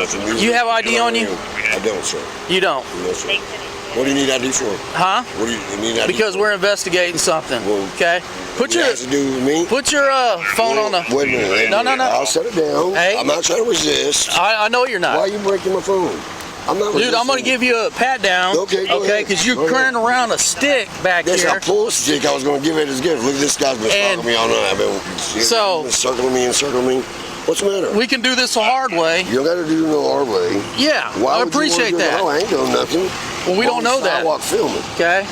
nothing. You have ID on you? I don't, sir. You don't? No, sir. What do you need ID for? Huh? What do you need ID Because for? we're investigating something. Well, okay. Put your has to do with me? Put your phone on the. Wait a minute. No. I'll set it down. Hey. I'm not trying to resist. I know you're not. Why are you breaking my phone? I'm not resisting. Dude, I'm gonna give you a pat down. Okay, okay, because you're carrying around a stick back here. I pulled a stick. I was gonna give it as a gift. Look, this guy's been stalking me all night. He's been circling me and circling me. What's the matter? We can do this the hard way. You don't got to do no hard way. Yeah, I appreciate that. I ain't doing nothing. Well, we don't know that. Sidewalk filming. Okay.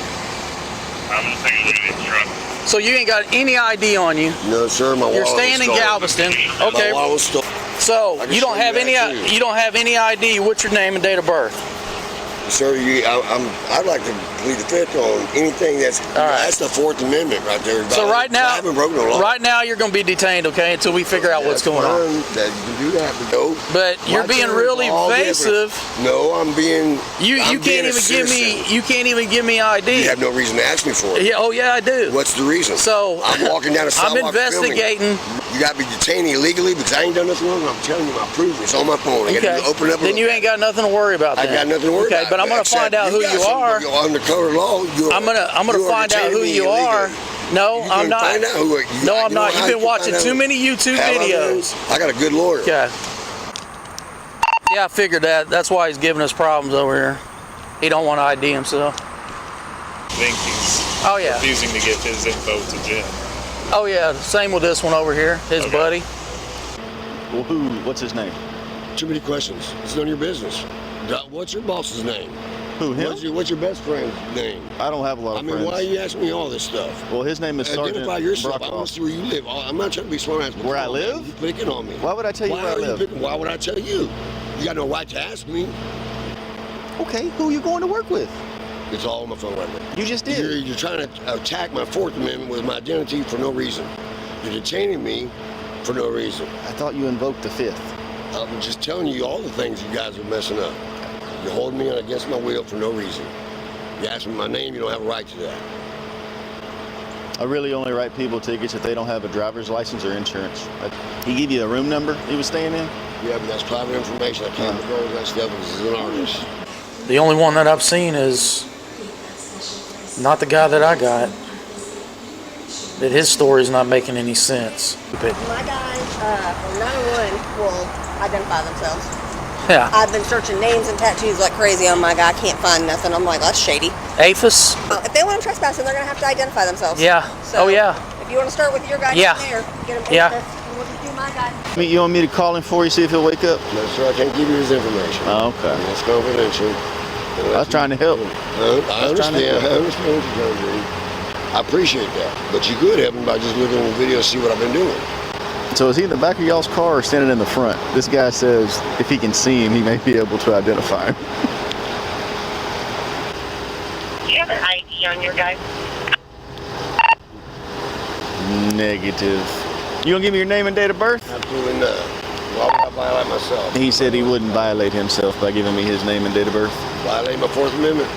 I'm gonna take you to the truck. So you ain't got any ID on you? No, sir. My wallet You're staying in Galveston. Okay. My wallet was stolen. So you don't have any. You don't have any ID. What's your name and date of birth? Sir, I'd like to plead the fifth on anything that's that's the Fourth Amendment right there. So right now, I haven't broken no law. Right now you're going to be detained, okay, until we figure out what's going on. That you can do that, but no. But you're being really evasive. No, I'm being. You can't even give me. You can't even give me ID. You have no reason to ask me for it. Yeah. Oh yeah, I do. What's the reason? So I'm walking down the sidewalk. I'm investigating. You got me detained illegally because I ain't done nothing wrong. I'm telling you, my proof is on my phone. I got to open up. Then you ain't got nothing to worry about. I got nothing to worry about. Okay, but I'm gonna find out who you are. Under color law, I'm gonna find out who you are. No, I'm not. Find out who no, I'm not. You've been watching too many YouTube videos. I got a good lawyer. Okay. Yeah, I figured that. That's why he's giving us problems over here. He don't want to ID himself. I think he's refusing to give his info to Jim. Oh yeah, same with this one over here, his buddy. Well, what's his name? Too many questions. It's none of your business. What's your boss's name? Who, him? What's your best friend's name? I don't have a lot of friends. Why are you asking me all this stuff? Well, his name is Sergeant Identify yourself. Brockhoeft. I want to see where you live. I'm not trying to be smart ass. Where I live? You're picking on me. Why would I tell you where I live? Why would I tell you? You got no right to ask me. Okay, who are you going to work with? It's all on my phone right now. You just did. You're trying to attack my Fourth Amendment with my identity for no reason. You're detaining me for no reason. I thought you invoked the Fifth. I'm just telling you all the things you guys are messing up. You're holding me against my will for no reason. You ask me my name, you don't have a right to that. I really only write people tickets if they don't have a driver's license or insurance. He gave you a room number he was staying in? Yeah, but that's private information. I can't disclose that stuff because he's an artist. The only one that I've seen is not the guy that I got. That his story's not making any sense. My guys from 911 will identify themselves. Yeah. I've been searching names and tattoos like crazy on my guy. I can't find nothing. I'm like, that's shady. APHIS? If they want him trespassing, they're going to have to identify themselves. Yeah. So, oh, yeah. If you want to start with your guy there, get him we'll just do my guy. You want me to call him for you, see if he'll wake up? No, sir, I can't give you his information. Oh, okay. It's confidential. I was trying to help. I understand. I understand what you're trying to do. I appreciate that. But you could help him by just looking at the video and see what I've been doing. So is he in the back of y'all's car or standing in the front? This guy says if he can see him, he may be able to identify him. Do you have an ID on your guy? Negative. You gonna give me your name and date of birth? Absolutely not. Why would I violate myself? He said he wouldn't violate himself by giving me his name and date of birth. Violate my Fourth Amendment.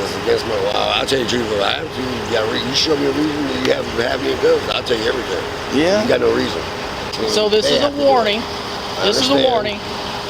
That's against my law. I'll tell you the truth. If I have to, you show me a reason that you have me in cuffs, I'll tell you everything. Yeah. You got no reason. So this is a warning. This is a warning.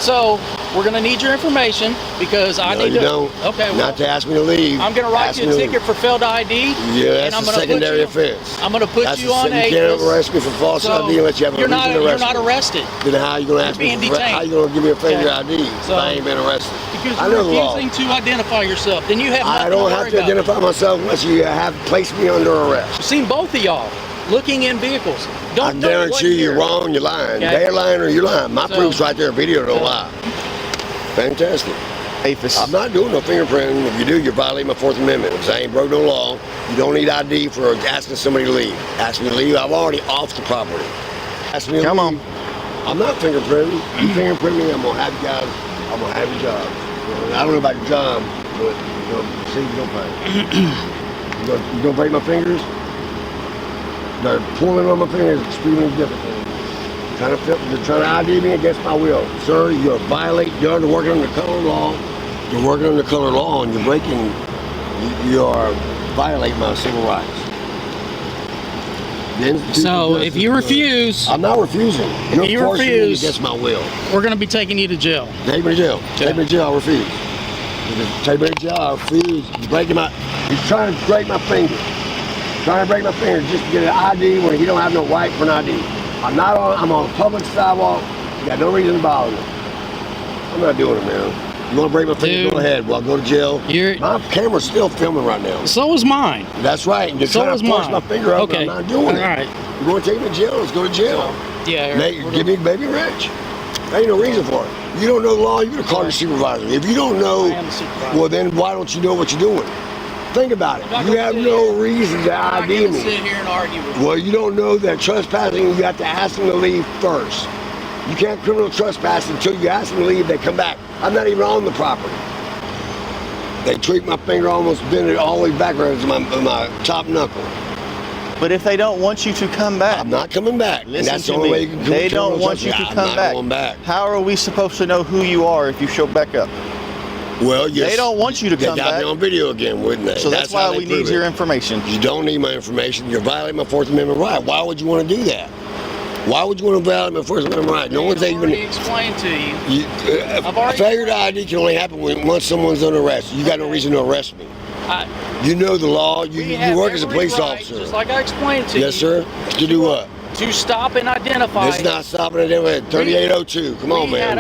So we're gonna need your information because I need to. Don't. Okay. Well, not to ask me to leave. I'm gonna write you a ticket for failed ID. Yeah, that's a secondary offense. I'm gonna put you on a. You can't arrest me for false ID unless you have a reason to arrest me. You're not arrested. Then how are you gonna ask me? How you gonna give me a fake ID if I ain't been arrested? Because you're refusing to identify yourself. Then you have nothing to worry about. I don't have to identify myself unless you have placed me under arrest. I've seen both of y'all looking in vehicles. I guarantee you're wrong, you're lying. Okay. They're lying or you're lying. My proof's right there, video don't lie. Fantastic. APHIS. I'm not doing no fingerprinting. If you do, you're violating my Fourth Amendment. Because I ain't broke no law. You don't need ID for asking somebody to leave. Ask me to leave, I've already off the property. Ask me to leave. Come on. I'm not fingerprinting. You fingerprint me, I'm gonna have you guys, I'm gonna have your job. I don't know about your job, but see, you don't pay. You gonna break my fingers? They're pulling on my fingers, extremely difficult. They're trying to ID me against my will. Sir, you're working under color law. You're working under color law and you are violating my civil rights. Then So if you refuse, I'm not refusing. You're you forcing me refuse- against my will. we're going to be taking you to jail. Take me to jail. Take me to jail. I refuse. Take me to jail. I refuse. He's trying to break my finger. Trying to break my finger just to get an ID when he don't have no right for an ID. I'm on a public sidewalk. You got no reason to bother me. I'm not doing it, man. You want to break my finger? Dude, go ahead. Well, I'll go to jail. My camera's still filming right now. So is mine. That's right. You're So trying is to force mine. my finger up. Okay. I'm not doing it. All right. You want to take me to jail? Let's go to jail. Yeah. Give me baby rich. There ain't no reason for it. You don't know the law, you're gonna call your supervisor. If you don't know, I am the supervisor. well then why don't you know what you're doing? Think about it. You have no reason to ID me. Sit here and argue with you. Well, you don't know that trespassing, you have to ask them to leave first. You can't criminal trespass until you ask them to leave, they come back. I'm not even on the property. They tweak my finger, almost bend it all the way backwards to my top knuckle. But if they don't want you to come back, I'm not coming back. listen That's to the only me. way you can They don't want you to I'm come not back. going back. How are we supposed to know who you are if you show back up? Well, yes. They don't want you to come They got back. me on video again, wouldn't they? So that's how why they we prove need it. your information. You don't need my information. You're violating my Fourth Amendment right. Why would you want to do that? Why would you want to violate my Fourth Amendment right? No one's I've even. already explained to you. I've already Failure to ID can only happen once someone's under arrest. You got no reason to arrest me. You know the law. You work as a police officer. Just like I explained to you. Yes, sir. To do what? To stop and identify. It's not stopping at 3802. Come on, man.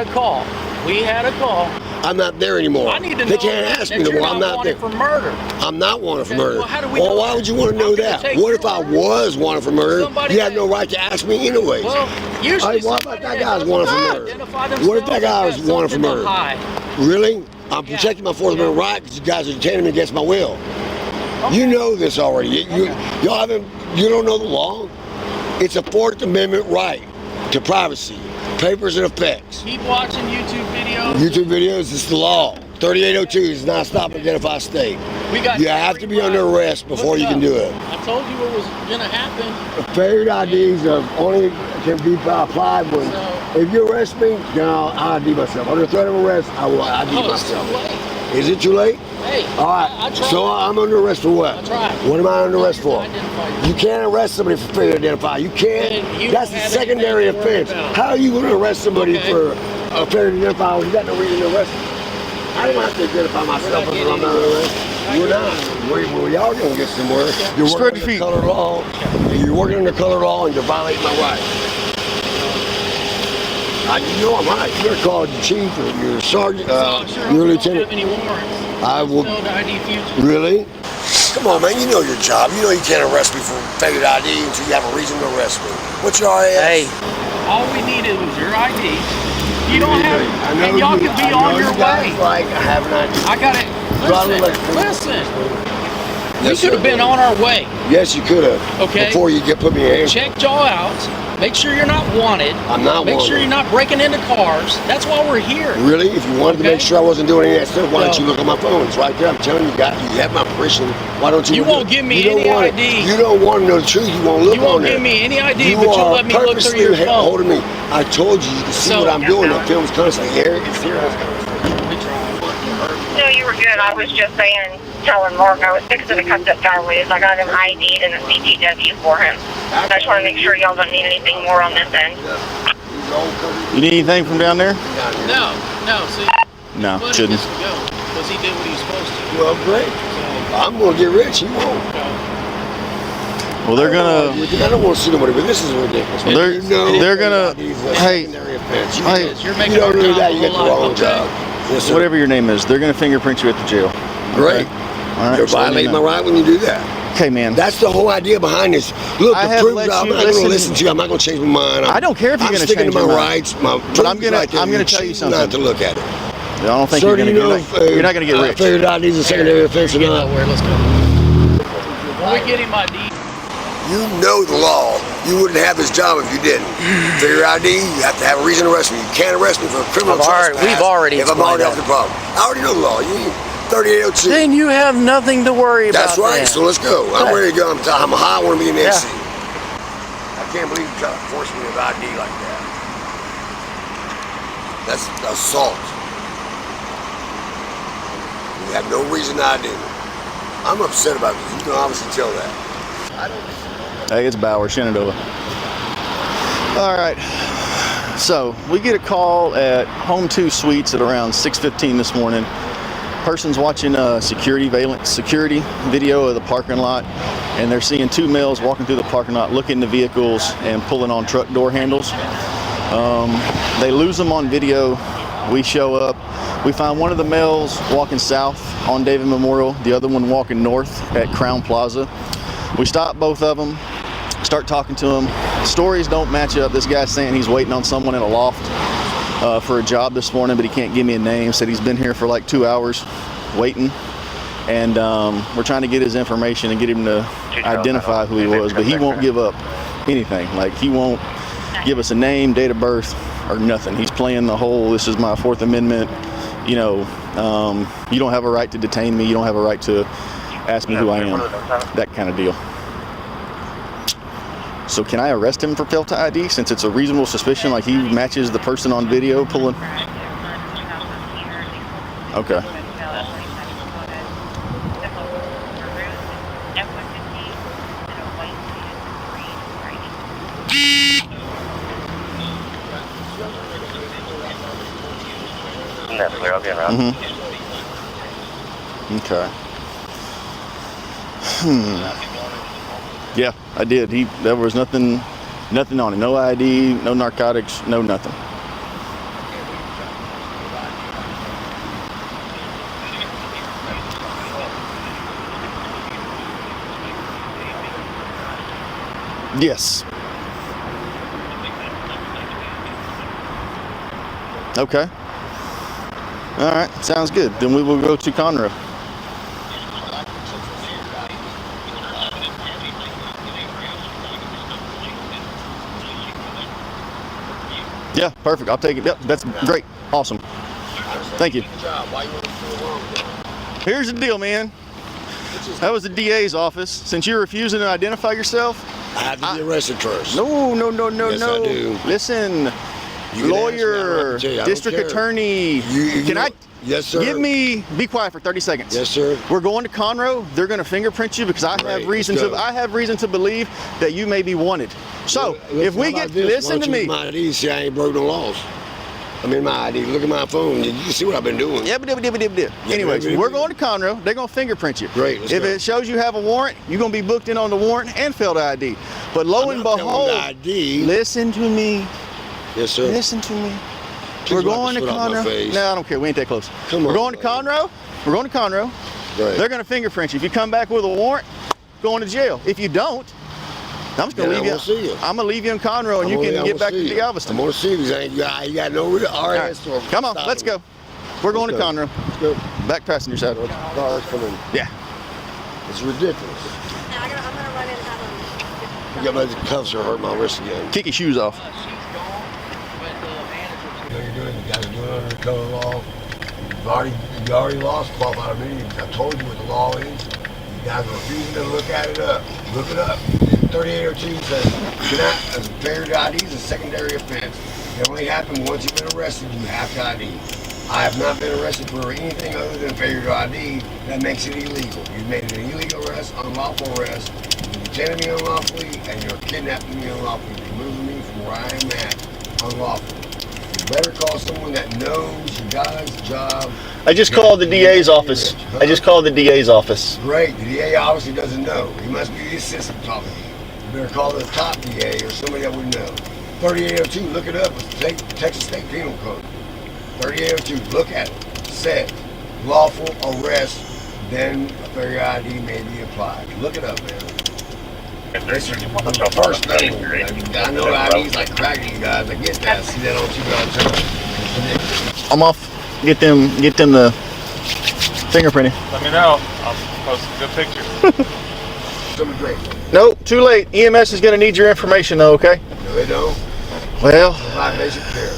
We had a call. I'm not there anymore. I need to They know can't ask me that no you're more. I'm not there. wanted for murder. I'm not wanted for murder. Well, how do we Well, know why that? would you want to know I'm gonna that? take What your if I word. was wanted for murder? Somebody You have that- no right to ask me anyways. Well, usually What about that somebody guy's that wanted for doesn't murder? identify What if that guy was themselves wanted for has something murder? to hide. Really? I'm protecting my Fourth Amendment right because you guys are detaining me against my will. You know this already. You don't know the law? It's a Fourth Amendment right to privacy, papers and effects. Keep watching YouTube videos. YouTube videos, it's the law. 3802 is not stop and identify state. You have to be under arrest before you can do it. I told you what was going to happen. Failure IDs only can be applied when, if you arrest me, then I'll ID myself. Under threat of arrest, I will ID myself. It's too late. Is it too late? Hey, All right, I tried. so I'm under arrest for what? I tried. What am I under arrest for? Identify You can't arrest somebody for failure to identify. You can't. Then you That's don't a have secondary anything to worry offense. about. How are you going to arrest somebody Okay. for a failure to identify when you got no reason to arrest them? I don't have to identify myself We're if not I'm not under arrest. We're not. We are going to get somewhere. You're Spread working your under feet. colored law. You're working under colored law and you're violating my rights. You know I'm right. You're called your chief or your sergeant, your lieutenant. Have any warrants. I will. Still to ID future. Really? Come on, man. You know your job. You know you can't arrest me for failure to ID until you have a reason to arrest me. What's your RAS? Hey, All we needed was your ID. You don't have it. I know And y'all could be on your way. Like I have an ID. I got it. Listen. We Yes, could have sir. been on our way. Yes, you could have. Okay. Before you put me in here. Checked y'all out. Make sure you're not wanted. I'm not Make wanted. sure you're not breaking into cars. That's why we're here. Really? If you wanted to Okay. make sure I wasn't doing any of that stuff, why don't No. you look at my phone? It's right there. I'm telling you, you have my permission. Why don't you? You look won't at it? give me You don't any want it. ID. You don't want to know the truth. You won't look You won't on there. give me any ID, You but you'll are let me look through purposely your phone. holding me. I told you, you can see So- what I'm doing. The film's constantly here. It's here. No, you were good. I was just saying, telling Mark I was fixing to cut that guy loose. I got him ID'd and a CTW for him. I just want to make sure y'all don't need anything more on this end. You need anything from down there? No. See, No, Buddy shouldn't. gets to go because he did what he was supposed to. Well, great. I'm going to get rich. He won't. Well, they're gonna. I don't want to see nobody, but this is ridiculous. Well, they're- You know they're gonna- these are hey, secondary offense. You, hey, You're making you don't our do job that, a you get the whole lot, wrong okay? job. Yes, sir. Whatever your name is, they're gonna fingerprint you at the jail. Great. All right. You're so let me violating my know. right when you do that. Okay, man. That's the whole idea behind this. Look, I the have proof let I'm you not going to listen- listen to you. I'm not going to change my mind. I don't care if you're I'm gonna sticking change to my your mind. rights. My But I'm gonna- right there. I'm gonna You're tell you choosing something. Not to look at it. I don't think Sir, you're do gonna you know get. You're not gonna get rich. Failure ID is a secondary offense or Get not? nowhere. Let's go. When we get him ID. You know the law. You wouldn't have this job if you didn't. Failure ID, you have to have a reason to arrest me. You can't arrest me for a criminal trespass. we've already if I'm already off explained the problem. I already know the law. You 3802. then you have nothing to worry about. That's right. then. So let's go. I'm ready to go. I'm high. I want to be in the Yeah. AC. I can't believe you try to force me with ID like that. That's assault. You have no reason to ID me. I'm upset about this. You can obviously tell that. Hey, it's Bauer, Shenandoah. All right. So we get a call at Home 2 Suites at around 6:15 this morning. Person's watching a security video of the parking lot, and they're seeing two males walking through the parking lot, looking into vehicles and pulling on truck door handles. They lose them on video. We show up. We find one of the males walking south on David Memorial, the other one walking north at Crown Plaza. We stop both of them, start talking to them. Stories don't match up. This guy's saying he's waiting on someone in a loft for a job this morning, but he can't give me a name. Said he's been here for like 2 hours waiting, and we're trying to get his information and get him to identify who he was, but he won't give up anything. Like, he won't give us a name, date of birth, or nothing. He's playing the whole, this is my Fourth Amendment, you know, you don't have a right to detain me, you don't have a right to ask me who I am, that kind of deal. So can I arrest him for failed to ID since it's a reasonable suspicion, like he matches the person on video pulling? Okay. Okay. Yeah, I did. There was nothing on him. No ID, no narcotics, no nothing. Yes. Okay. All right, sounds good. Then we will go to Conroe. Yeah, perfect. I'll take it. Yep, that's great. Awesome. Thank you. Here's the deal, man. That was the DA's office. Since you're refusing to identify yourself, I have to be arrested first. No. Yes, I do. Listen, lawyer, district attorney. Can I? Yes, sir. Be quiet for 30 seconds. Yes, sir. We're going to Conroe. They're going to fingerprint you because I have reason to believe that you may be wanted. So if we get, listen to me. My ID, see, I ain't broke no laws. I'm in my ID. Look at my phone. You can see what I've been doing. Anyways, we're going to Conroe. They're going to fingerprint you. Great. If it shows you have a warrant, you're going to be booked in on the warrant and failed ID. But lo and behold, listen to me. Yes, sir. Listen to me. We're going to Conroe. No, I don't care. We ain't that close. We're going to Conroe. We're going to Conroe. Right. They're going to fingerprint you. If you come back with a warrant, going to jail. If you don't, I'm just going to leave you. I'm going to leave you in Conroe, and you can get back to Galveston. I'm going to see you. You got no RS. Right. Come on, let's go. We're going to Conroe. Let's go. Back passenger side. Cars coming. Yeah. It's ridiculous. I'm going to run in and have them. Yeah, but the cuffs are hurting my wrist again. Kick your shoes off. You guys are doing it under color law. You already lost qualified immunity because I told you what the law is. You guys are refusing to look it up. 3802 says as a failure to ID is a secondary offense. It only happens once you've been arrested. You have to ID. I have not been arrested for anything other than failure to ID. That makes it illegal. You've made an illegal arrest, unlawful arrest. You detained me unlawfully, and you're kidnapping me unlawfully. You're moving me from where I am at unlawfully. Better call someone that knows your guy's job. I just called the DA's office. I just called the DA's office. Great. The DA obviously doesn't know. He must be the assistant talking to you. You better call the top DA or somebody that would know. 3802, look it up. It's the Texas State Penal Code. 3802, look at it. Said lawful arrest, then a failure ID may be applied. Look it up, man. This is the first thing. I know ID's like cracking, you guys. I get that. See that on you guys. I'm off. Get them the fingerprinting. Let me know. I'll post some good pictures. Something great. Nope, too late. EMS is going to need your information though, okay? No, they don't. Well. Provide basic care.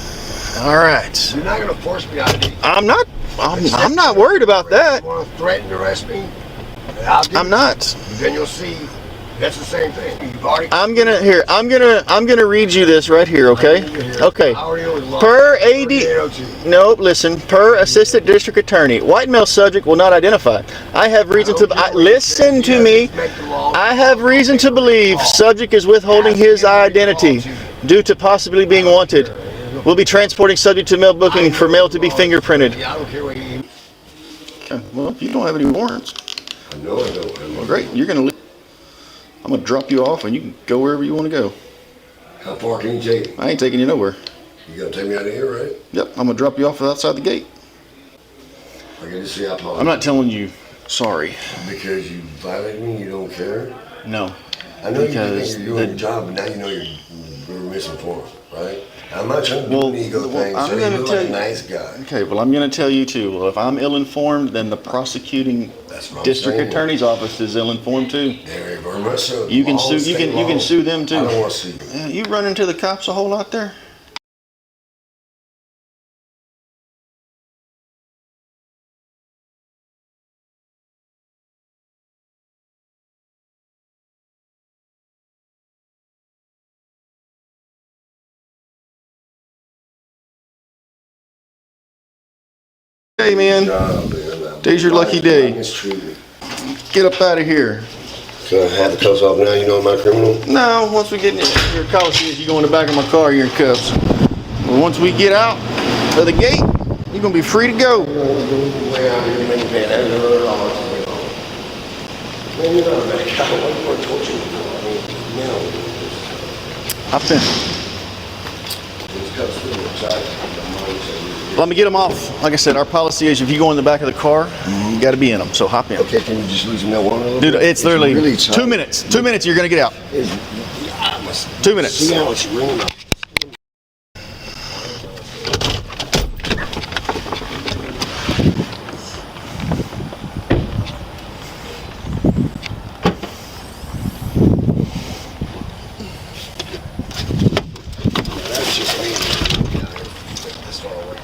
All right. You're not going to force me ID. I'm not worried about that. You want to threaten to arrest me? I'm not. Then you'll see That's the same thing. You've already. I'm gonna read you this right here, okay? Okay. Per AD. Nope. Listen. Per Assistant District Attorney, white male subject will not identify. I have reason to listen to me. I have reason to believe subject is withholding his identity due to possibly being wanted. We'll be transporting subject to mail booking for mail to be fingerprinted. Yeah, I don't care what you. Okay. Well, if you don't have any warrants, I know I don't. well, great. You're gonna leave. I'm gonna drop you off, and you can go wherever you want to go. How far can you take? I ain't taking you nowhere. You gonna take me out of here, right? Yep. I'm gonna drop you off outside the gate. I can just see how far. I'm not telling you sorry. Because you violated me. You don't care. No. I know you Because think you're doing your job, but now you know you're misinformed, right? I'm not trying to do an ego thing, so you look like a nice guy. Okay, well, I'm going to tell you too. Well, if I'm ill-informed, then the prosecuting district attorney's office is ill-informed too. Very, very much so. You can sue. You can sue them too. I don't want to sue you. Yeah, you run into the cops a whole lot there. Hey man, today's your lucky day. Get up out of here. So I have the cuffs off now, you know I'm not a criminal? No, once we get in your policy, if you go in the back of my car, you're in cuffs. But once we get out of the gate, you're gonna be free to go. Hop in. Let me get them off. Like I said, our policy is if you go in the back of the car, you got to be in them. So hop in. Okay, can you just loosen that one a little Dude, bit? it's literally really 2 minutes. 2 minutes, you're going to get out. 2 minutes. See how it's ringing up. That's just me. That's far away.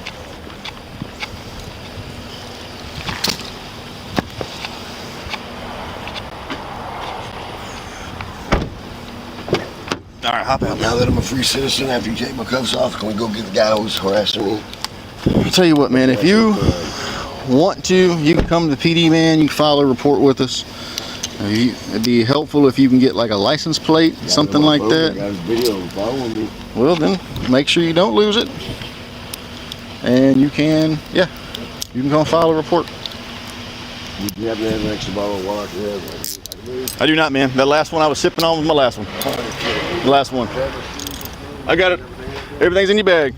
All right, hop out. Now that I'm a free citizen, after you take my cuffs off, can we go get the guy who's harassing me? I'll tell you what, man, if you want to, you can come to the PD, man. You can file a report with us. It'd be helpful if you can get like a license plate, something like that. Got his video following me. Well, then make sure you don't lose it. And you can, yeah, you can come file a report. You happen to have an extra bottle of water? I do not, man. That last one I was sipping on was my last one. The last one. I got it. Everything's in your bag.